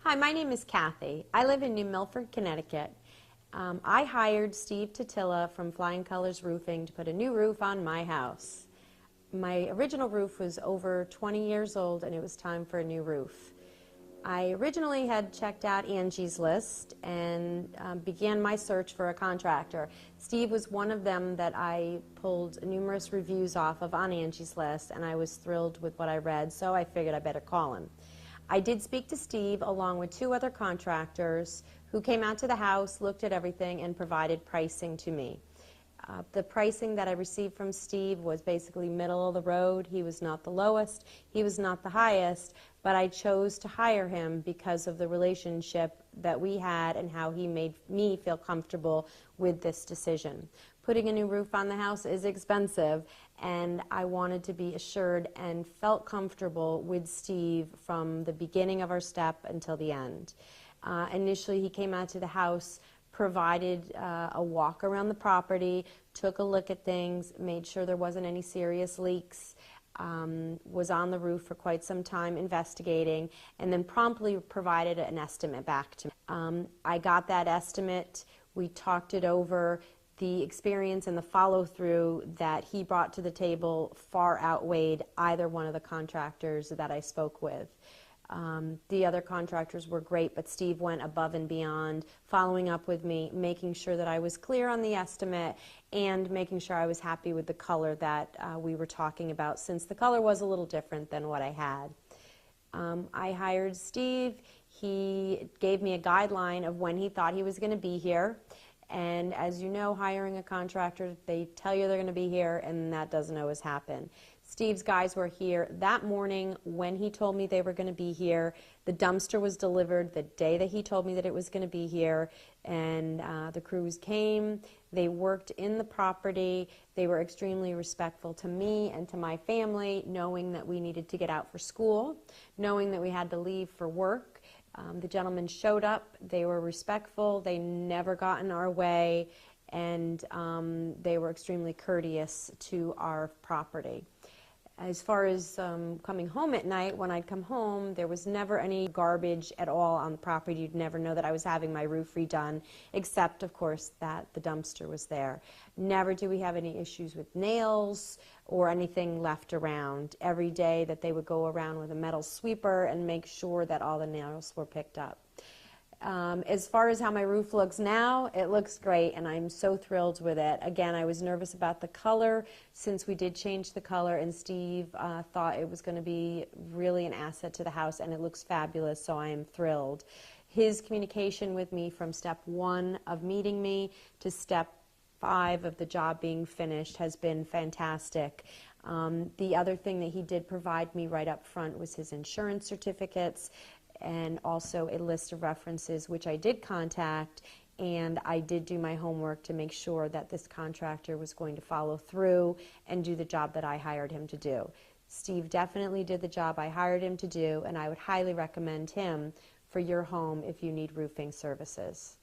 Hi, my name is Kathy. I live in New Milford, Connecticut. I hired Steve Totilo from Flying Colors Roofing to put a new roof on my house. My original roof was over 20 years old and it was time for a new roof. I originally had checked out Angie's List and began my search for a contractor. Steve was one of them that I pulled numerous reviews off of on Angie's List, and I was thrilled with what I read, so I figured I better call him. I did speak to Steve along with two other contractors who came out to the house, looked at everything, and provided pricing to me. The pricing that I received from Steve was basically middle of the road. He was not the lowest, he was not the highest, but I chose to hire him because of the relationship that we had and how he made me feel comfortable with this decision. Putting a new roof on the house is expensive, and I wanted to be assured and felt comfortable with Steve from the beginning of our step until the end. Initially, he came out to the house, provided a walk around the property, took a look at things, made sure there wasn't any serious leaks, was on the roof for quite some time investigating, and then promptly provided an estimate back to me. I got that estimate, we talked it over. The experience and the follow-through that he brought to the table far outweighed either one of the contractors that I spoke with. The other contractors were great, but Steve went above and beyond, following up with me, making sure that I was clear on the estimate, and making sure I was happy with the color that we were talking about, since the color was a little different than what I had. I hired Steve. He gave me a guideline of when he thought he was going to be here. And as you know, hiring a contractor, they tell you they're going to be here, and that doesn't always happen. Steve's guys were here that morning when he told me they were going to be here. The dumpster was delivered the day that he told me that it was going to be here, and the crews came. They worked in the property. They were extremely respectful to me and to my family, knowing that we needed to get out for school, knowing that we had to leave for work. The gentlemen showed up. They were respectful. They never got in our way, and they were extremely courteous to our property. As far as coming home at night, when I'd come home, there was never any garbage at all on the property. You'd never know that I was having my roof redone, except, of course, that the dumpster was there. Never do we have any issues with nails or anything left around. Every day that they would go around with a metal sweeper and make sure that all the nails were picked up. As far as how my roof looks now, it looks great, and I'm so thrilled with it. Again, I was nervous about the color, since we did change the color, and Steve thought it was going to be really an asset to the house, and it looks fabulous, so I am thrilled. His communication with me from step 1 of meeting me to step 5 of the job being finished has been fantastic. The other thing that he did provide me right up front was his insurance certificates, and also a list of references, which I did contact, and I did do my homework to make sure that this contractor was going to follow through and do the job that I hired him to do. Steve definitely did the job I hired him to do, and I would highly recommend him for your home if you need roofing services.